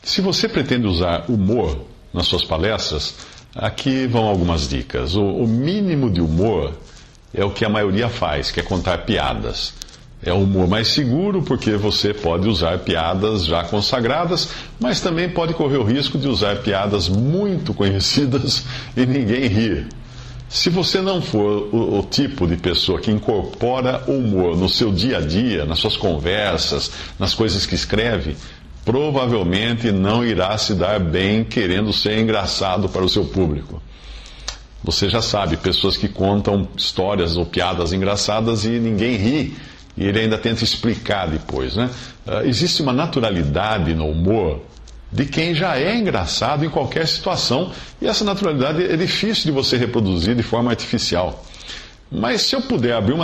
Se você pretende usar humor nas suas palestras, aqui vão algumas dicas. O mínimo de humor é o que a maioria faz, que é contar piadas. É o humor mais seguro porque você pode usar piadas já consagradas, mas também pode correr o risco de usar piadas muito conhecidas e ninguém rir. Se você não for o tipo de pessoa que incorpora o humor no seu dia a dia, nas suas conversas, nas coisas que escreve, provavelmente não irá se dar bem querendo ser engraçado para o seu público. Você já sabe, pessoas que contam histórias ou piadas engraçadas e ninguém ri, e ele ainda tenta explicar depois, né? Existe uma naturalidade no humor de quem já é engraçado em qualquer situação, e essa naturalidade é difícil de você reproduzir de forma artificial. Mas se eu puder abrir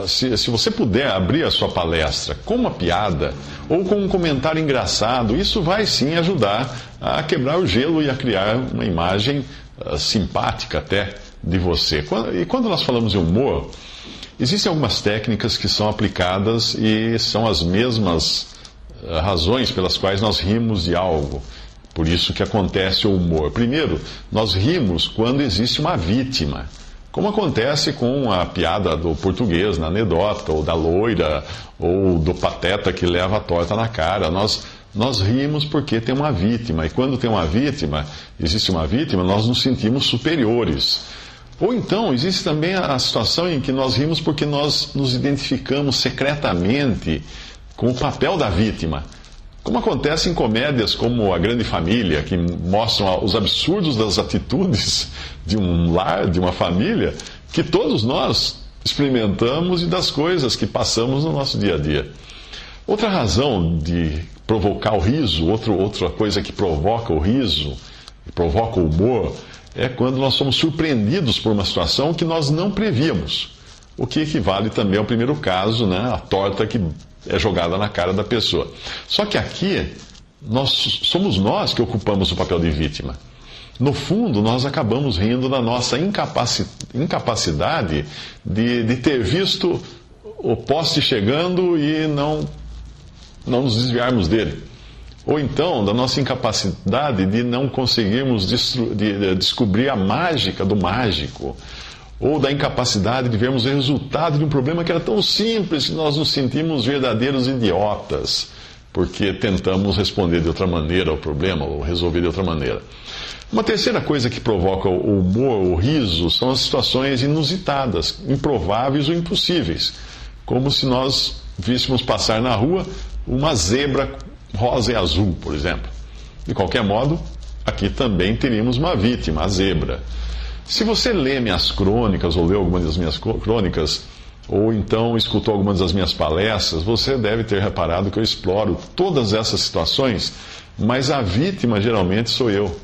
se você puder abrir a sua palestra com uma piada ou com um comentário engraçado, isso vai sim ajudar a quebrar o gelo e a criar uma imagem simpática até de você. E quando nós falamos em humor, existem algumas técnicas que são aplicadas e são as mesmas razões pelas quais nós rimos de algo. Por isso que acontece o humor. Primeiro, nós rimos quando existe uma vítima. Como acontece com a piada do português na anedota, ou da loira, ou do pateta que leva a torta na cara. Nós rimos porque tem uma vítima. E quando tem uma vítima, existe uma vítima, nós nos sentimos superiores. Ou então, existe também a situação em que nós rimos porque nós nos identificamos secretamente com o papel da vítima. Como acontece em comédias como A Grande Família, que mostram os absurdos das atitudes de um lar, de uma família, que todos nós experimentamos e das coisas que passamos no nosso dia a dia. Outra razão de provocar o riso, outra coisa que provoca o riso, provoca o humor, é quando nós somos surpreendidos por uma situação que nós não prevíamos. O que equivale também ao primeiro caso, né? A torta que é jogada na cara da pessoa. Só que aqui, somos nós que ocupamos o papel de vítima. No fundo, nós acabamos rindo da nossa incapacidade de ter visto o poste chegando e não nos desviarmos dele. Ou então, da nossa incapacidade de não conseguirmos descobrir a mágica do mágico. Ou da incapacidade de vermos o resultado de um problema que era tão simples que nós nos sentimos verdadeiros idiotas, porque tentamos responder de outra maneira ao problema, ou resolver de outra maneira. Uma terceira coisa que provoca o humor, o riso, são as situações inusitadas, improváveis ou impossíveis. Como se nós víssemos passar na rua uma zebra rosa e azul, por exemplo. De qualquer modo, aqui também teríamos uma vítima, a zebra. Se você lê minhas crônicas, ou leu algumas das minhas crônicas, ou então escutou algumas das minhas palestras, você deve ter reparado que eu exploro todas essas situações, mas a vítima geralmente sou eu,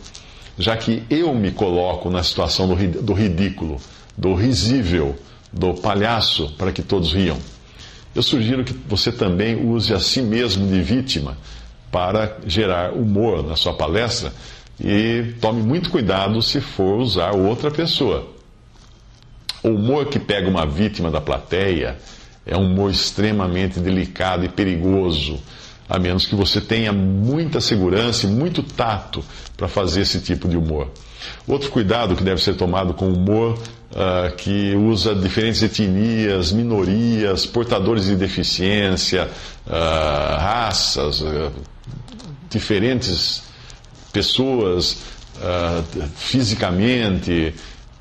já que eu me coloco na situação do ridículo, do risível, do palhaço, para que todos riam. Eu sugiro que você também use a si mesmo de vítima para gerar humor na sua palestra, e tome muito cuidado se for usar outra pessoa. O humor que pega uma vítima da plateia é um humor extremamente delicado e perigoso, a menos que você tenha muita segurança e muito tato para fazer esse tipo de humor. Outro cuidado que deve ser tomado com o humor que usa diferentes etnias, minorias, portadores de deficiência, raças, diferentes pessoas fisicamente,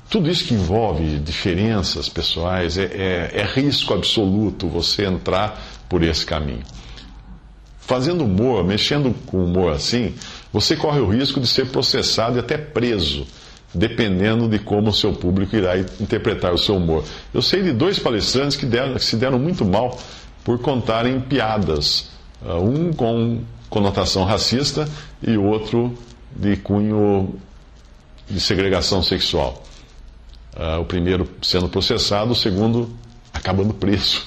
tudo isso que envolve diferenças pessoais, é risco absoluto você entrar por esse caminho. Fazendo humor, mexendo com humor assim, você corre o risco de ser processado e até preso, dependendo de como o seu público irá interpretar o seu humor. Eu sei de 2 palestrantes que se deram muito mal por contarem piadas, um com conotação racista e outro de cunho de segregação sexual. O primeiro sendo processado, o segundo acabando preso.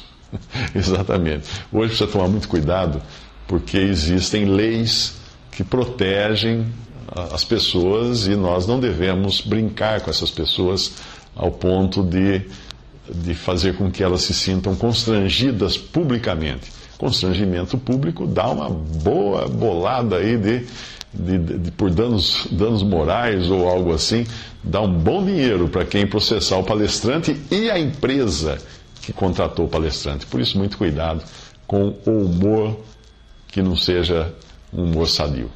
Exatamente. Hoje precisa tomar muito cuidado, porque existem leis que protegem as pessoas e nós não devemos brincar com essas pessoas ao ponto de fazer com que elas se sintam constrangidas publicamente. constrangimento público dá uma boa bolada aí por danos morais ou algo assim, dá um bom dinheiro para quem processar o palestrante e a empresa que contratou o palestrante. Por isso, muito cuidado com o humor que não seja um humor sadio.